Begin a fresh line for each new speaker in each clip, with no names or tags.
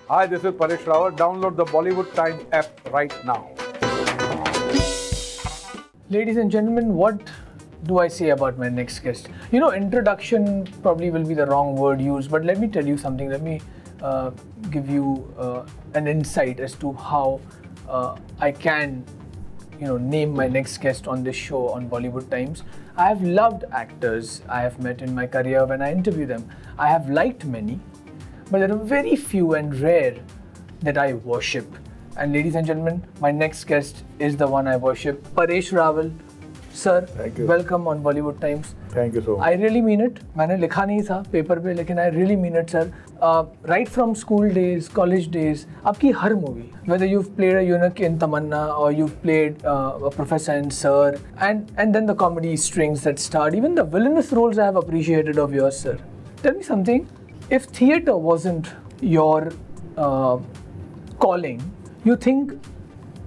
Hi, this is Paresh Rawat. Download the Bollywood Times app right now.
Ladies and gentlemen, what do I say about my next guest? You know, introduction probably will be the wrong word used, but let me tell you something. Let me give you an insight as to how I can, name my next guest on this show on Bollywood Times. I have loved actors I have met in my career when I interview them. I have liked many, but there are very few and rare that I worship. And ladies and gentlemen, my next guest is the one I worship, Paresh Rawal. Sir,
Thank you.
Welcome on Bollywood Times.
Thank you so much.
I really mean it. मैंने लिखा नहीं था paper पे, लेकिन I really mean it, sir. Right from school days, college days, आपकी हर movie, whether you've played a eunuch in Tamanna or you've played a professor in Sir, and then the comedy strings that start, even the villainous roles I have appreciated of yours, sir. Tell me something. If theatre wasn't your calling, you think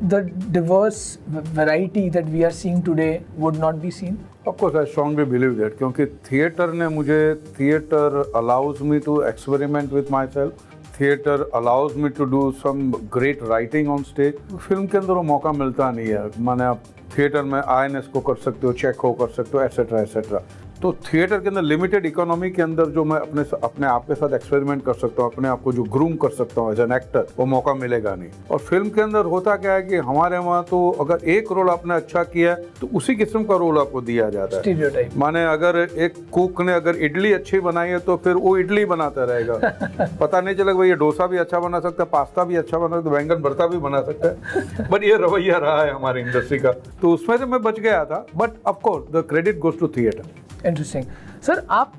the diverse variety that we are seeing today would not be seen?
Of course, I strongly believe that. क्योंकि theatre ने मुझे theatre allows me to experiment with myself. Theatre allows me to do some great writing on stage. Film के अंदर वो मौका मिलता नहीं है. माने आप थिएटर में INS को कर सकते हो, चेक कर सकते हो, एटसेट्रा एटसेट्रा. तो थिएटर के अंदर लिमिटेड इकोनॉमी के अंदर जो मैं अपने आप के साथ एक्सपेरिमेंट कर सकता हूँ, अपने आप को जो ग्रूम कर सकता हूँ एज एन एक्टर, वो मौका मिलेगा नहीं. और फिल्म के अंदर होता क्या है कि हमारे वहाँ तो अगर एक रोल आपने अच्छा किया तो उसी किस्म का रोल आपको दिया जाता है.
Stereotype.
माने अगर एक कुक ने अगर इडली अच्छी बनाई है तो फिर वो इडली बनाता रहेगा. पता नहीं चलेगा भाई ये डोसा भी अच्छा बना सकता है, पास्ता भी अच्छा बना सकता है, बैंगन भरता भी बना सकता है. बट ये रवैया रहा है हमारी इंडस्ट्री का, तो उसमें से मैं बच गया था. But of course the credit goes to theatre.
Interesting. Sir, आप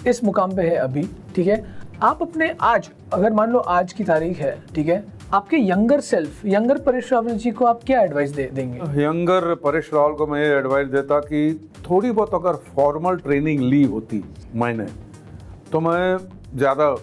इस मुकाम पे है अभी, ठीक है. आप अपने आज, अगर मान लो आज की तारीख है, ठीक है, आपके यंगर परेश रावल जी को आप क्या एडवाइस देंगे?
यंगर परेश रावल को मैं ये एडवाइस देता कि थोड़ी बहुत अगर फॉर्मल ट्रेनिंग ली होती मैंने, तो मैं ज़्यादा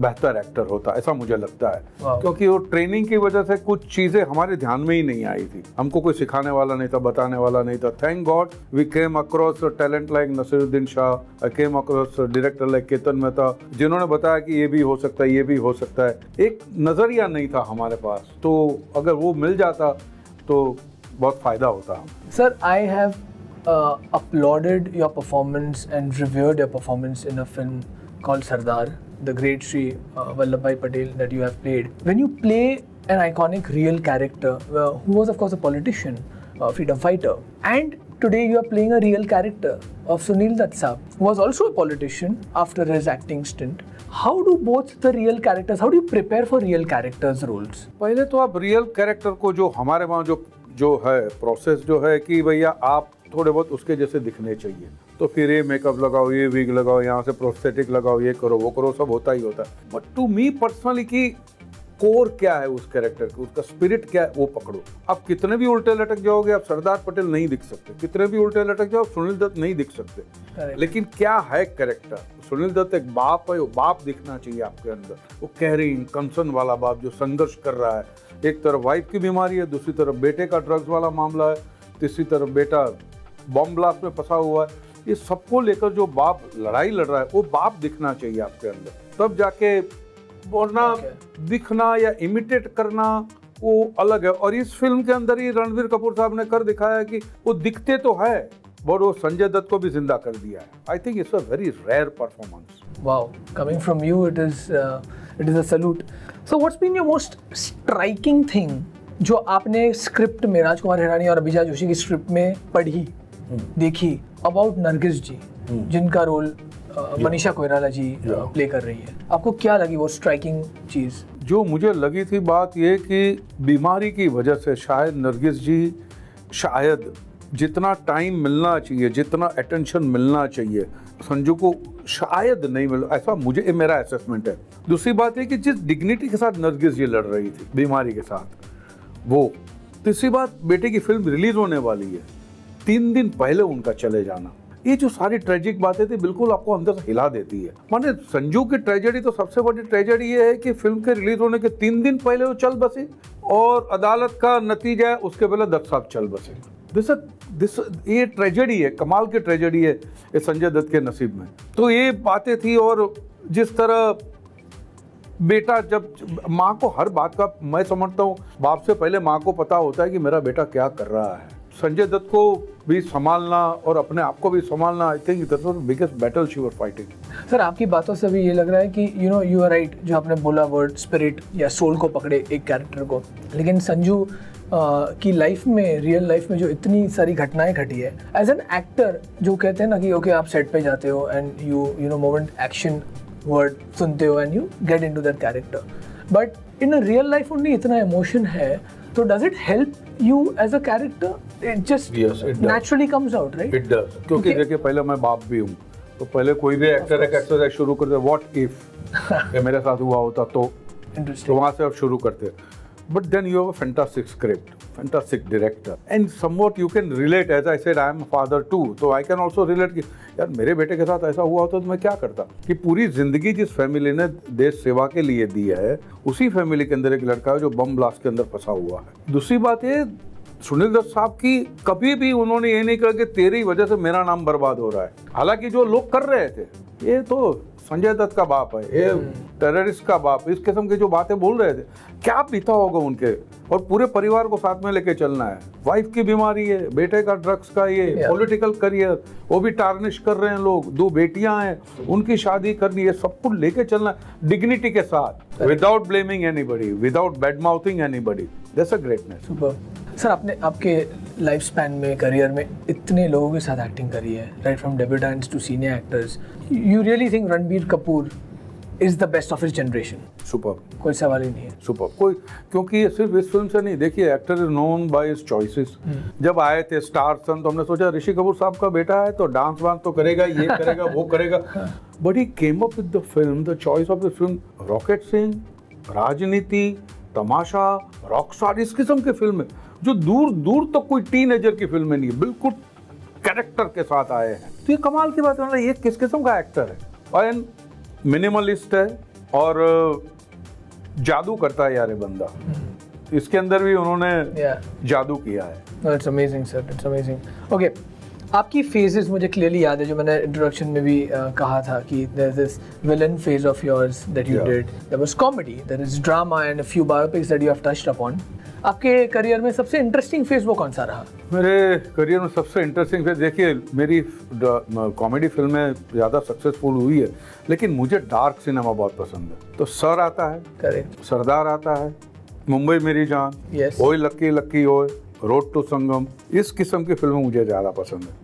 बेहतर एक्टर होता, ऐसा मुझे लगता है. क्योंकि वो ट्रेनिंग की वजह से कुछ चीज़ें हमारे ध्यान में ही नहीं आई थी. हमको कोई सिखाने वाला नहीं था, बताने वाला नहीं था. Thank God we came across talent like Naseeruddin Shah, I came across director like Ketan Mehta, जिन्होंने बताया कि ये भी हो सकता है, ये भी हो सकता है. एक नज़रिया नहीं था हमारे पास, तो अगर वो मिल जाता तो बहुत फ़ायदा होता.
Sir, I have applauded your performance and revered your performance in a film called Sardar, the great Shri Vallabhbhai Patel that you have played. When you play an iconic real character who was of course a politician, a freedom fighter, and today you are playing a real character of Sunil Dutt Saab, who was also a politician after his acting stint. How do both the real characters, how do you prepare for real characters roles?
पहले तो आप real character को जो हमारे वहाँ जो है process जो है कि भैया आप थोड़े बहुत उसके जैसे दिखने चाहिए, तो फिर ये मेकअप लगाओ, ये विग लगाओ, यहाँ से प्रोस्थेटिक लगाओ, ये करो वो करो, सब होता ही होता है. बट टू मी पर्सनली कि कोर क्या है उस कैरेक्टर का, उसका स्पिरिट क्या है, वो पकड़ो. आप कितने भी उल्टे लटक जाओगे, आप सरदार पटेल नहीं दिख सकते. कितने भी उल्टे लटक जाओ, सुनील दत्त नहीं दिख सकते. लेकिन क्या है कैरेक्टर? सुनील दत्त एक बाप है, वो बाप दिखना चाहिए आपके अंदर. वो केयरिंग कंसर्न वाला बाप जो संघर्ष कर रहा है. एक तरफ वाइफ की बीमारी है, दूसरी तरफ बेटे का ड्रग्स वाला मामला है, तीसरी तरफ बेटा बॉम्ब ब्लास्ट में फंसा हुआ है. ये सबको लेकर जो बाप लड़ाई लड़ रहा है, वो बाप दिखना चाहिए आपके अंदर. तब जाके बोलना, दिखना या इमिटेट करना वो अलग है. और इस फिल्म के अंदर ही रणबीर कपूर साहब ने कर दिखाया है कि वो दिखते तो है, बट वो संजय दत्त को भी जिंदा कर दिया है. I think it's a very rare performance.
Wow, coming from you, it is a salute. So, what's been your most striking thing जो आपने स्क्रिप्ट में, राजकुमार हिरानी और अभिजा जोशी की स्क्रिप्ट में पढ़ी, देखी, अबाउट नरगिस जी, जिनका रोल मनीषा कोइराला जी प्ले कर रही है? आपको क्या लगी वो स्ट्राइकिंग चीज़?
जो मुझे लगी थी बात ये कि बीमारी की वजह से शायद नरगिस जी शायद जितना टाइम मिलना चाहिए, जितना अटेंशन मिलना चाहिए, संजू को शायद नहीं मिला. ऐसा मुझे मेरा असेसमेंट है. दूसरी बात है कि जिस डिग्निटी के साथ नरगिस जी लड़ रही थी बीमारी के साथ, वो. तीसरी बात, बेटे की फिल्म रिलीज होने वाली है, 3 दिन पहले उनका चले जाना, ये जो सारी ट्रेजिक बातें थी बिल्कुल आपको अंदर से हिला देती है. माने संजू की ट्रेजेडी तो सबसे बड़ी ट्रेजेडी ये है कि फिल्म के रिलीज होने के 3 दिन पहले वो चल बसे, और अदालत का नतीजा है उसके पहले दत्त साहब चल बसे. ये ट्रेजेडी है, कमाल की ट्रेजेडी है ये संजय दत्त के नसीब में. तो ये बातें थी. और जिस तरह बेटा जब माँ को हर बात का, मैं समझता हूँ बाप से पहले माँ को पता होता है कि मेरा बेटा क्या कर रहा है। संजय दत्त को भी संभालना और अपने आप को भी संभालना, I think that was the biggest battle she was fighting.
Sir आपकी बातों से भी ये लग रहा है कि यू आर राइट, जो आपने बोला वर्ड स्पिरिट या सोल को पकड़े एक कैरेक्टर को, लेकिन संजू की लाइफ में, रियल लाइफ में जो इतनी सारी घटनाएं घटी है, एज एन एक्टर जो कहते हैं ना कि ओके आप सेट पे जाते हो and you know moment action word सुनते हो and you get into that character, but in a real life उनमें इतना इमोशन है, तो does it help you as a character? It just naturally comes out, right?
It does, क्योंकि देखिए पहले मैं बाप भी हूँ, तो पहले कोई भी एक्टर एक एक्सरसाइज शुरू करते व्हाट इफ मेरे साथ हुआ होता तो वहाँ से आप शुरू करते। But then you have a fantastic script, fantastic director, and somewhat you can relate. As I said, I am a father too, so I can also relate कि यार मेरे बेटे के साथ ऐसा हुआ होता तो मैं क्या करता। कि पूरी जिंदगी जिस फैमिली ने देश सेवा के लिए दी है, उसी फैमिली के अंदर एक लड़का है जो बम ब्लास्ट के अंदर फंसा हुआ है। दूसरी बात ये, सुनील दत्त साहब की कभी भी उन्होंने ये नहीं कहा कि तेरी वजह से मेरा नाम बर्बाद हो रहा है। हालांकि जो लोग कर रहे थे, ये तो संजय दत्त का बाप है, ये टेररिस्ट का बाप, इस किस्म की जो बातें बोल रहे थे, क्या पीता होगा उनके, और पूरे परिवार को साथ में लेके चलना है। वाइफ की बीमारी है, बेटे का ड्रग्स का ये, पॉलिटिकल करियर वो भी टार्निश कर रहे हैं लोग, 2 बेटियां हैं, उनकी शादी करनी है, सब कुछ लेके चलना है डिग्निटी के साथ, without blaming anybody, without bad mouthing anybody. That's a greatness.
Super. Sir आपने आपके लाइफ स्पैन में, करियर में इतने लोगों के साथ एक्टिंग करी है, right from debutantes to senior actors, you really think Ranbir Kapoor is the best of his generation?
Super,
कोई सवाल ही नहीं है।
सुपर, कोई, क्योंकि ये सिर्फ इस फिल्म से नहीं, देखिए actor is known by his choices. जब आए थे स्टार सन तो हमने सोचा ऋषि कपूर साहब का बेटा है तो डांस वांस तो करेगा, ये करेगा वो करेगा, but he came up with the film, the choice of the film, rocket Singh, राजनीति, तमाशा, रॉकस्टार, इस किस्म के फिल्म है जो दूर दूर तक कोई टीनेजर की फिल्म नहीं है, बिल्कुल कैरेक्टर के साथ आए हैं। तो ये कमाल की बात है, मतलब ये किस किस्म का एक्टर है, और मिनिमलिस्ट है और जादू करता है यार ये बंदा। इसके अंदर भी उन्होंने जादू किया है।
It's amazing sir, it's amazing. Okay, आपकी फेजेस मुझे क्लियरली याद है, जो मैंने इंट्रोडक्शन में भी कहा था कि there is this villain phase of yours that you did, there was comedy, there is drama and a few biopics that you have touched upon. आपके करियर में सबसे इंटरेस्टिंग फेज वो कौन सा रहा?
मेरे करियर में सबसे इंटरेस्टिंग फेज, देखिए मेरी कॉमेडी फिल्में ज़्यादा सक्सेसफुल हुई है, लेकिन मुझे डार्क सिनेमा बहुत पसंद है। तो सर आता है,
करेक्ट,
सरदार आता है, मुंबई मेरी जान,
Yes.
ओए लक्की लक्की ओए, रोड टू संगम, इस किस्म की फिल्में मुझे ज़्यादा पसंद है,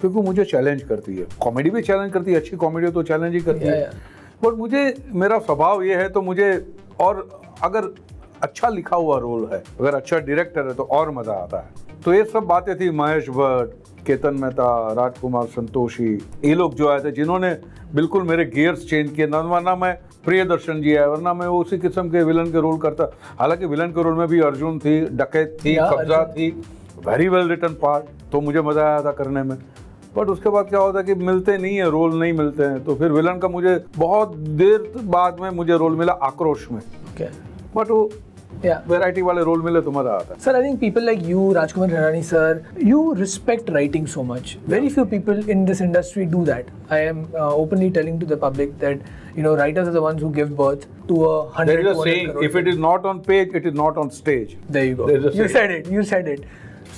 क्योंकि मुझे चैलेंज करती है। कॉमेडी भी चैलेंज करती है, अच्छी कॉमेडी तो चैलेंज ही करती है, बट मुझे, मेरा स्वभाव ये है, तो मुझे, और अगर अच्छा लिखा हुआ रोल है, अगर अच्छा डायरेक्टर है तो और मज़ा आता है। तो ये सब बातें थी, महेश भट्ट, केतन मेहता, राजकुमार संतोषी, ये लोग जो आए थे जिन्होंने बिल्कुल मेरे गियर्स चेंज किए, वरना मैं प्रियदर्शन जी है, वरना मैं उसी किस्म के विलन के रोल करता। हालांकि विलन के रोल में भी अर्जुन थी, डकैत थी, कब्जा थी, वेरी वेल रिटन पार्ट, तो मुझे मज़ा आया था करने में। बट उसके बाद क्या होता है कि मिलते नहीं है, रोल नहीं मिलते हैं, तो फिर विलन का मुझे बहुत देर बाद में मुझे रोल मिला आक्रोश में, बट वो वैरायटी वाले रोल मिले तो मजा आता है।
Sir, I think people like you, Rajkumar Hirani sir, you respect writing so much. Very few people in this industry do that. I am openly telling to the public that, you know, writers are the ones who give birth to 100.
There is a saying, if it is not on page, it is not on stage.
There you go. You said it. You said it.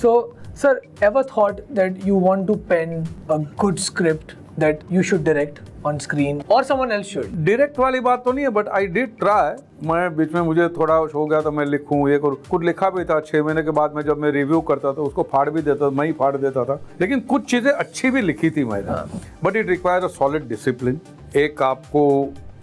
So, sir, ever thought that you want to pen a good script that you should direct on screen or someone else should?
Direct वाली बात तो नहीं है, but I did try. मैं बीच में मुझे थोड़ा हो गया था, मैं लिखूं ये करूं, कुछ लिखा भी था। 6 महीने के बाद में जब मैं रिव्यू करता था उसको फाड़ भी देता, मैं ही फाड़ देता था, लेकिन कुछ चीजें अच्छी भी लिखी थी मैंने। But it require a solid discipline. एक आपको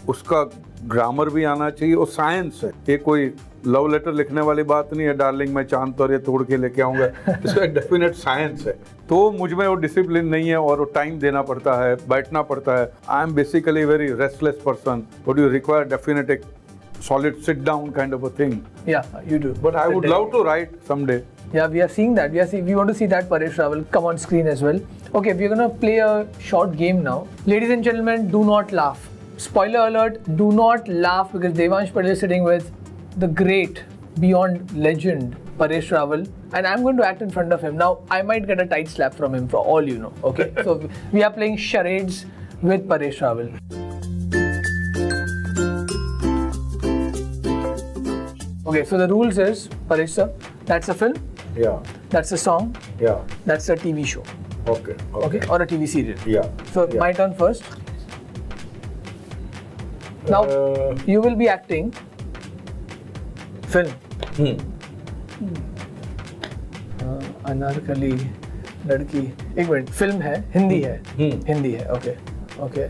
उसका ग्रामर भी आना चाहिए, और साइंस है, ये कोई लव लेटर लिखने वाली बात नहीं है, डार्लिंग मैं चांद पर ये तोड़ के लेके आऊंगा, इसका एक डेफिनेट साइंस है। तो मुझ में वो डिसिप्लिन नहीं है, और वो टाइम देना पड़ता है, बैठना पड़ता है। I am basically very restless person, but you require definite एक solid sit down kind of a thing.
Yeah, you do.
But I would love to write someday.
Yeah, we are seeing that. We want to see that Paresh Rawal come on screen as well. Okay, we're gonna play a short game now. Ladies and gentlemen, do not laugh. Spoiler alert, do not laugh, because Devansh Patel is sitting with the great, beyond legend, Paresh Rawal, and I'm going to act in front of him. Now, I might get a tight slap from him for all you know, okay? So, we are playing charades with Paresh Rawal. Okay, so the rules is, Paresh sir, that's a film,
Yeah,
that's a song,
yeah.
that's a TV show,
Okay,
okay, or a TV serial.
Yeah.
So
yeah.
my turn first. Now you will be acting film. Anarkali लड़की, एक minute, film है, हिंदी है, हिंदी है, okay okay.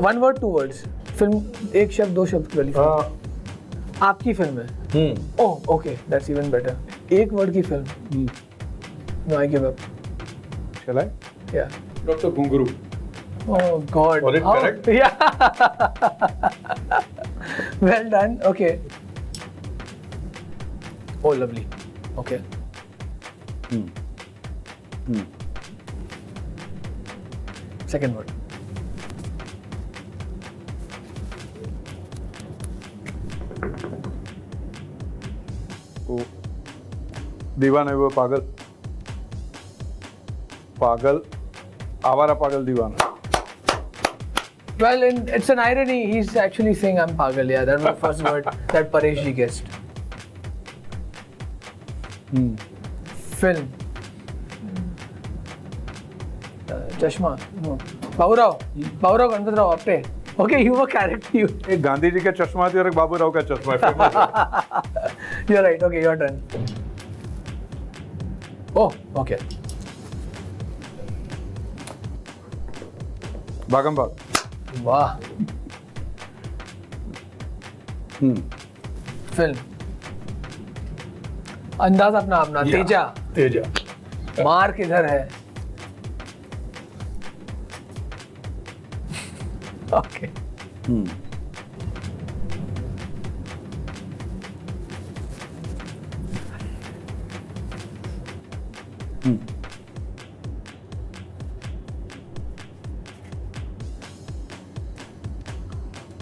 One word, two words, film, एक शब्द, दो शब्द वाली फिल्म. आपकी फिल्म है. Oh okay, that's even better. एक वर्ड की film. No, I give up.
Shall I?
या.
Dr. Gunguru.
Oh God.
Was it correct?
Yeah. Well done. Okay. Oh, lovely. Okay. Second word.
तो दीवाना है वो पागल, पागल, आवारा पागल दीवाना.
Well, it's an irony. He's actually saying I'm pagal. Yeah, that was the first word that Paresh ji guessed. Film. Chashma. No. Baburao. Baburao Ganpat Rao Apte. Okay, you were character. You.
एक गांधी जी का चश्मा थी और एक बाबू राव का चश्मा है.
You're right. Okay, your turn. Oh, okay.
भागम भाग.
वाह. फिल्म. अंदाज अपना अपना. तेजा.
तेजा.
मार किधर है? ओके.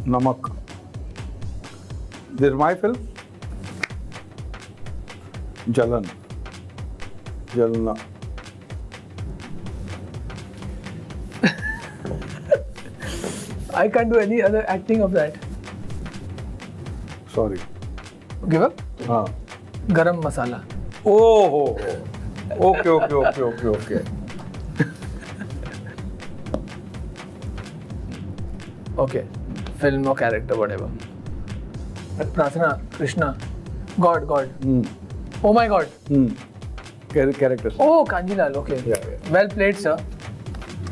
नमक. This is my film. जलन, जलना.
I can't do any other acting of that.
Sorry.
Give up?
हाँ.
गरम मसाला.
ओहो. Okay okay okay okay okay.
Okay. Film or character, whatever. प्रार्थना, Krishna, God. Oh my God.
Character.
Oh, Kanjilal. Okay.
Yeah.
Well played, sir.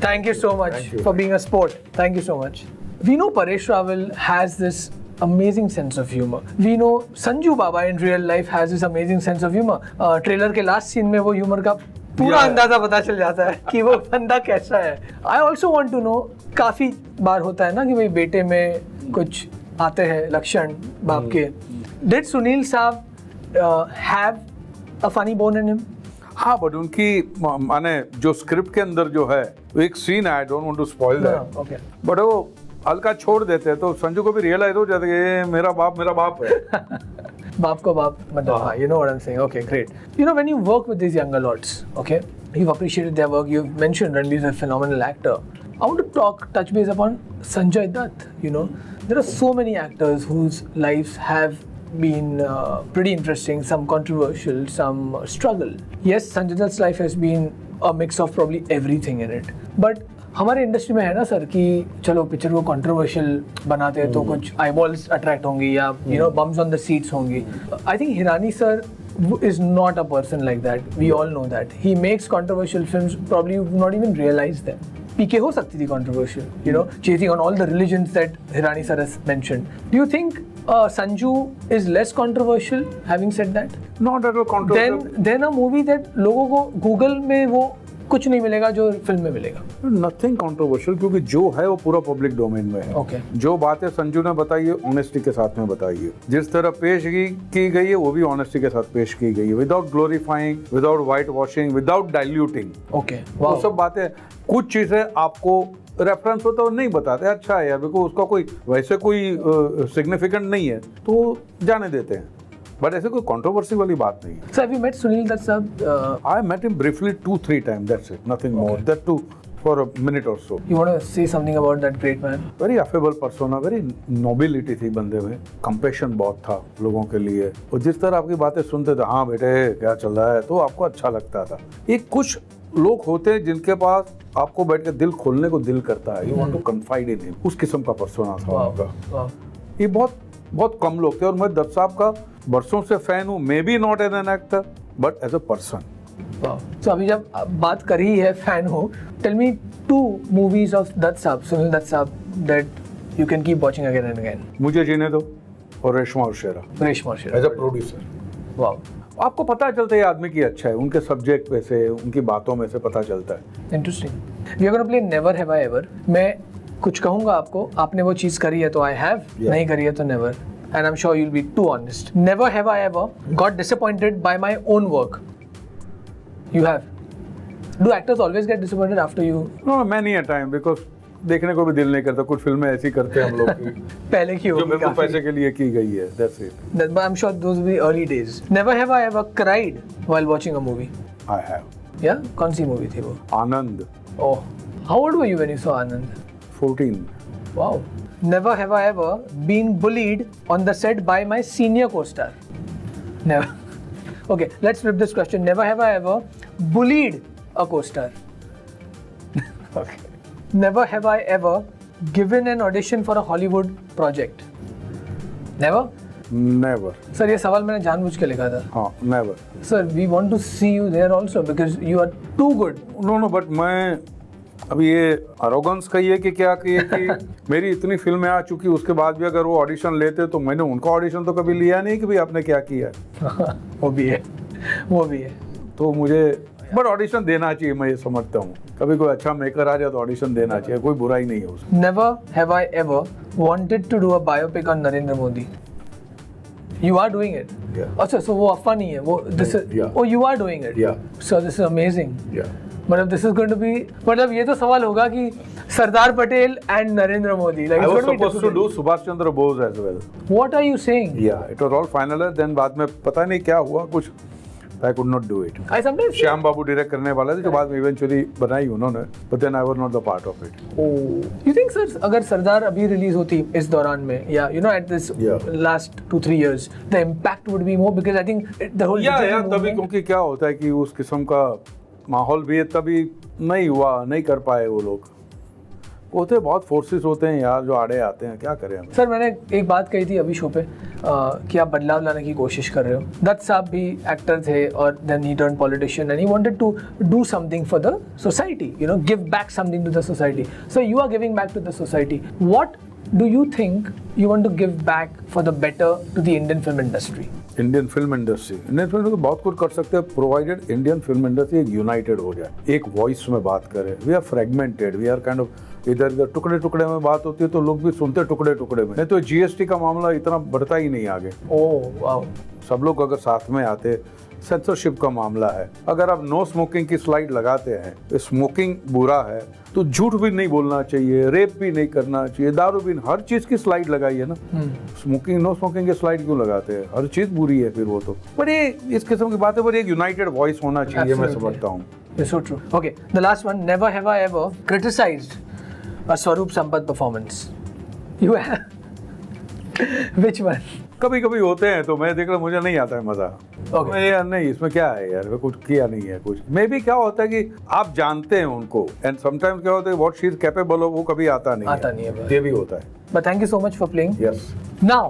Thank you so much
Thank you.
for being a sport. Thank you so much. We know Paresh Rawal has this amazing sense of humor. We know Sanju Baba in real life has this amazing sense of humor. Trailer के last scene में वो humor का पूरा अंदाजा पता चल जाता है कि वो बंदा कैसा है. I also want to know, काफी बार होता है ना कि भाई बेटे में कुछ आते हैं लक्षण बाप के. Did Sunil साहब have a funny bone in him?
हाँ, बट उनकी माने जो स्क्रिप्ट के अंदर जो है वो एक सीन है, I don't want to spoil that,
Okay.
But वो हल्का छोड़ देते हैं तो संजू को भी रियलाइज हो जाता है कि ये मेरा बाप है.
बाप को बाप मतलब हाँ, you know what I'm saying. Okay, great. You know, when you work with these younger lords, okay, you've appreciated their work. You've mentioned Ranveer is a phenomenal actor. I want to touch base upon Sanjay Dutt. You know, there are so many actors whose lives have been pretty interesting, some controversial, some struggle. Yes, Sanjay Dutt's life has been a mix of probably everything in it. But हमारे industry में है ना sir कि चलो picture को controversial बनाते हैं तो कुछ आईबॉल्स अट्रैक्ट होंगी या you know bums on the seats होंगी. I think Hirani sir is not a person like that. We all know that. He makes controversial films, probably you've not even realized them. PK हो सकती थी controversial, you know, chasing on all the religions that Hirani sir has mentioned. Do you think Sanju is less controversial, having said that?
Not at all controversial.
Then a movie that लोगों को Google में वो कुछ नहीं मिलेगा जो film में मिलेगा.
नथिंग कंट्रोवर्शियल, क्योंकि जो है वो पूरा पब्लिक डोमेन में है.
Okay.
जो बातें संजू ने बताई है ऑनेस्टी के साथ में बताई है. जिस तरह पेश की गई है वो भी ऑनेस्टी के साथ पेश की गई है, without glorifying, without white washing, without diluting.
Okay.
वो
Wow.
सब बातें, कुछ चीजें आपको रेफरेंस होता है नहीं बताते, अच्छा है यार बिकॉज उसका कोई वैसे कोई सिग्निफिकेंट नहीं है तो जाने देते हैं, बट ऐसे कोई कंट्रोवर्सी वाली बात नहीं है.
So have you met Sunil Dutt sir?
I met him briefly 2-3 times, that's it, nothing more. That too for a minute or so.
You want to say something about that great man?
Very affable persona, very nobility थी बंदे में, compassion बहुत था लोगों के लिए, और जिस तरह आपकी बातें सुनते थे, हाँ बेटे क्या चल रहा है, तो आपको अच्छा लगता था। ये कुछ लोग होते हैं जिनके पास आपको बैठ के दिल खोलने को दिल करता है, you want to confide in him, उस किस्म का persona था उनका। ये बहुत कम लोग थे, और मैं दत्त साहब का बरसों से फैन हूँ, maybe not as an actor but as a person.
So अभी जब बात कर ही है फैन हो, tell me 2 movies of Dutt Saab, Sunil Dutt Saab, that you can keep watching again and again.
मुझे जीने दो और रेशमा और शेरा
रेशमा और शेरा
एज अ प्रोड्यूसर।
वाओ,
आपको पता चलता है ये आदमी की अच्छा है, उनके सब्जेक्ट में से, उनकी बातों में से पता चलता है।
Interesting. We are gonna play never have I ever. मैं कुछ कहूंगा आपको, आपने वो चीज करी है तो आई हैव, नहीं करी है तो never, and I am sure you will be too honest. Never have I ever got disappointed by my own work. You have. Do actors always get disappointed after you?
No, many a time, because देखने को भी दिल नहीं करता, कुछ फिल्में ऐसी करते हैं हम लोग की
पहले की
जो
होगी
बिल्कुल
काफी।
पैसे के लिए की गई है। That's it.
But I'm sure those were the early days. Never have I ever cried while watching a movie.
I have.
Yeah? कौन सी movie थी वो?
आनंद।
Oh. How old were you when you saw Anand?
14.
Wow. Never have I ever been bullied on the set by my senior co-star. Never. Okay, let's flip this question. Never have I ever bullied a co-star. Okay. Never have I ever given an audition for a Hollywood project. Never?
Never.
Sir, ये सवाल मैंने जानबूझ के लिखा था.
हाँ, never.
Sir, we want to see you there also because you are too good.
No, but मैं अभी ये अरोगेंस कहिए कि क्या कहिए कि मेरी इतनी फिल्में आ चुकी, उसके बाद भी अगर वो ऑडिशन लेते तो मैंने उनका ऑडिशन तो कभी लिया नहीं कि भाई आपने क्या किया है।
वो भी है, वो भी है।
तो मुझे बट ऑडिशन देना चाहिए, मैं ये समझता हूँ। कभी कोई अच्छा मेकर आ जाए तो ऑडिशन देना चाहिए, कोई बुराई नहीं है उसमें।
Never have I ever wanted to do a biopic on Narendra Modi. You are doing it.
Yeah.
अच्छा, so वो अफवाह नहीं है, वो this is,
Yeah.
oh you are doing it.
Yeah.
So this is amazing.
Yeah.
मतलब this is going to be, मतलब ये तो सवाल होगा कि Sardar Patel and Narendra Modi. Like
I
it's
was
going to be
supposed to
difficult.
do Subhash Chandra Bose as well.
What are you saying?
Yeah, it was all finalized. Then बाद में पता नहीं क्या हुआ, कुछ I could not do it.
I sometimes feel,
Shyam Babu direct करने वाले थे, जो बाद में इवेंचुअली बनाई उन्होंने, but then I was not the part of it.
you think sir अगर सरदार अभी रिलीज होती इस दौरान में, या you know at this
Yeah.
last 2-3 years, the impact would be more because I think the whole
या
digital
तभी,
movement-
क्योंकि क्या होता है कि उस किस्म का माहौल भी है, तभी नहीं हुआ, नहीं कर पाए वो लोग। होते बहुत फोर्सेस होते हैं यार जो आड़े आते हैं, क्या करें हम।
सर मैंने एक बात कही थी अभी शो पे कि आप बदलाव लाने की कोशिश कर रहे हो। दत्त साहब भी एक्टर थे और then he turn politician and he wanted to do something for the society, you know, give back something to the society. So you are giving back to the society. What do you think you want to give back for the better to the Indian film industry?
Indian film industry बहुत कुछ कर सकते हैं, provided Indian film industry एक united हो जाए, एक voice में बात करे। We are fragmented, we are kind of इधर इधर टुकड़े टुकड़े में बात होती है, तो लोग भी सुनते टुकड़े टुकड़े में। नहीं तो जीएसटी का मामला इतना बढ़ता ही नहीं आगे।
Oh wow.
सब लोग अगर साथ में आते, सेंसरशिप का मामला है, अगर आप नो स्मोकिंग की स्लाइड लगाते हैं, स्मोकिंग बुरा है तो झूठ भी नहीं बोलना चाहिए, रेप भी नहीं करना चाहिए, दारू भी, हर चीज की स्लाइड लगाई है ना। स्मोकिंग, नो स्मोकिंग की स्लाइड क्यों लगाते हैं? हर चीज बुरी है फिर वो तो। पर ये इस किस्म की बात है, पर एक यूनाइटेड वॉइस होना चाहिए, मैं समझता हूँ।
It's so true. Okay, the last one. Never have I ever criticized a Swaroop Sampath performance. You have? Which one?
कभी कभी होते हैं तो मैं देख रहा, मुझे नहीं आता है मजा।
Okay.
मैं यार नहीं, इसमें क्या है यार, कुछ किया नहीं है कुछ। मे भी क्या होता है कि आप जानते हैं उनको, एंड समटाइम्स क्या होता है what she is capable of, वो कभी आता नहीं
आता नहीं है बस।
ये भी होता है।
But thank you so much for playing.
Yes.
Now,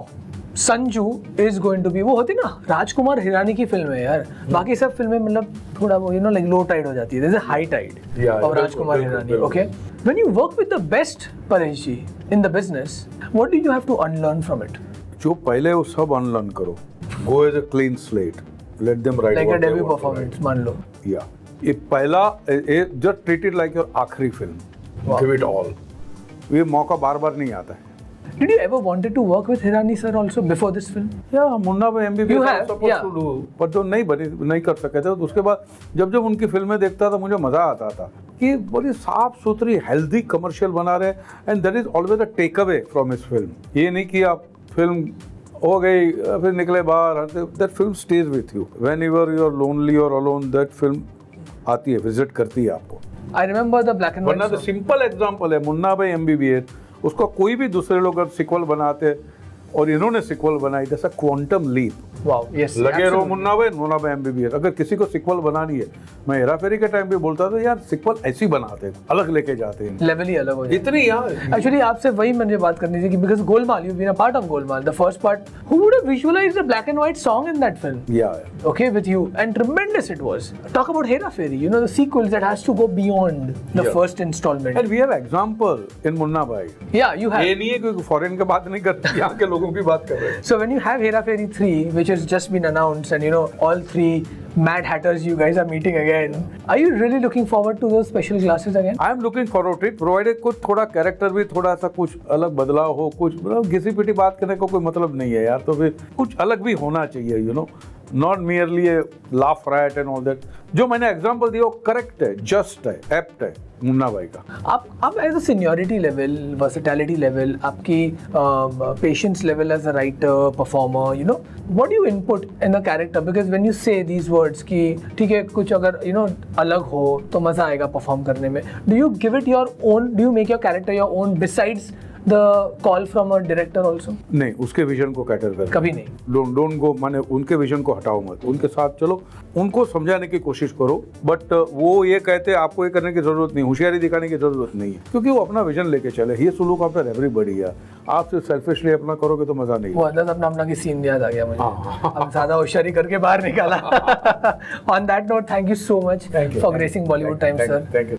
Sanju is going to be, वो होती ना राजकुमार हिरानी की फिल्म है यार। बाकी सब फिल्में मतलब थोड़ा वो you know like low tide हो जाती है, there's a high tide
Yeah,
of
बिल्कुल,
राजकुमार
बिल्कुल,
हिरानी।
बिल्कुल।
Okay, when you work with the best Paresh ji in the business, what do you have to unlearn from it?
जो पहले वो सब अनलर्न करो, go as a clean slate, let them write
Like a debut performance, मान लो।
या ये पहला, just treat it like your आखिरी film,
Wow.
Give it all. ये मौका बार बार नहीं आता है।
Did you ever wanted to work with Hirani sir also before this film?
या मुन्ना में
You
MBBS
have,
supposed
yeah.
to do, पर जो नहीं कर सके थे। तो उसके बाद जब जब उनकी फिल्में देखता था मुझे मजा आता था कि बड़ी साफ सुथरी हेल्दी कमर्शियल बना रहे, and that is always a take away from his film. ये नहीं कि आप फिल्म हो गई फिर निकले बाहर, that film stage with you whenever you are lonely और अलोन, दैट फिल्म आती है, विजिट करती है आपको।
I remember the black and white
वरना तो
song.
सिंपल एग्जांपल है मुन्ना भाई MBBS, उसका कोई भी दूसरे लोग अगर सिक्वल बनाते और इन्होंने सिक्वल बनाई, जैसा क्वांटम लीप,
Wow, yes.
लगे रहो
absolutely.
मुन्ना भाई MBBS। अगर किसी को सिक्वल बनानी है, मैं हेरा फेरी के टाइम भी बोलता था यार सिक्वल ऐसी बनाते हैं, अलग लेके जाते हैं,
लेवल ही अलग हो जाए।
इतनी यार।
Actually, आपसे वही मुझे बात करनी थी कि because Golmaal, you've been a part of Golmaal, the first part. Who would have visualized a black and white song in that film?
Yeah.
Okay, with you, and tremendous it was. Talk about Hera Fairy. You know the sequels that has to go beyond the
Yeah.
first installment.
And we have example in Munna भाई।
Yeah, you have.
ये नहीं है कि foreign की बात नहीं करते, यहाँ के लोगों की बात कर रहे हैं।
So when you have Hera Fairy 3, which has just been announced, and you know all three Mad Hatters, you guys are meeting again. Are you really looking forward to those special classes again?
I am looking forward to it, provided कुछ थोड़ा character भी थोड़ा सा कुछ अलग बदलाव हो, कुछ मतलब घिसी पिटी बात करने का कोई मतलब नहीं है यार, तो फिर कुछ अलग भी होना चाहिए, you know, not merely A laugh right and all that. जो मैंने एग्जांपल दिया वो करेक्ट है, जस्ट है, एप्ट है मुन्ना भाई का।
आप as a seniority level, versatility level, आपकी patience level as a writer, performer, you know, what do you input in a character? Because when you say these words कि ठीक है कुछ अगर यू नो अलग हो तो मजा आएगा परफॉर्म करने में, do you give it your own, do you make your character your own besides the call from a director also?
नहीं, उसके विजन को कैटर कर
कभी नहीं।
डोंट गो, माने उनके विजन को हटाओ मत, उनके साथ चलो, उनको समझाने की कोशिश करो, बट वो ये कहते आपको ये करने की जरूरत नहीं, होशियारी दिखाने की जरूरत नहीं है, क्योंकि वो अपना विजन लेके चले। ये सुलूक आफ्टर एवरीबॉडी है, आप सिर्फ सेल्फिशली अपना करोगे तो मजा नहीं।
वो अंदर अपना अपना की सीन याद आ गया मुझे, अब ज्यादा होशियारी करके बाहर निकाला। On that note, thank you so much for gracing Bollywood times, sir.
Thank you.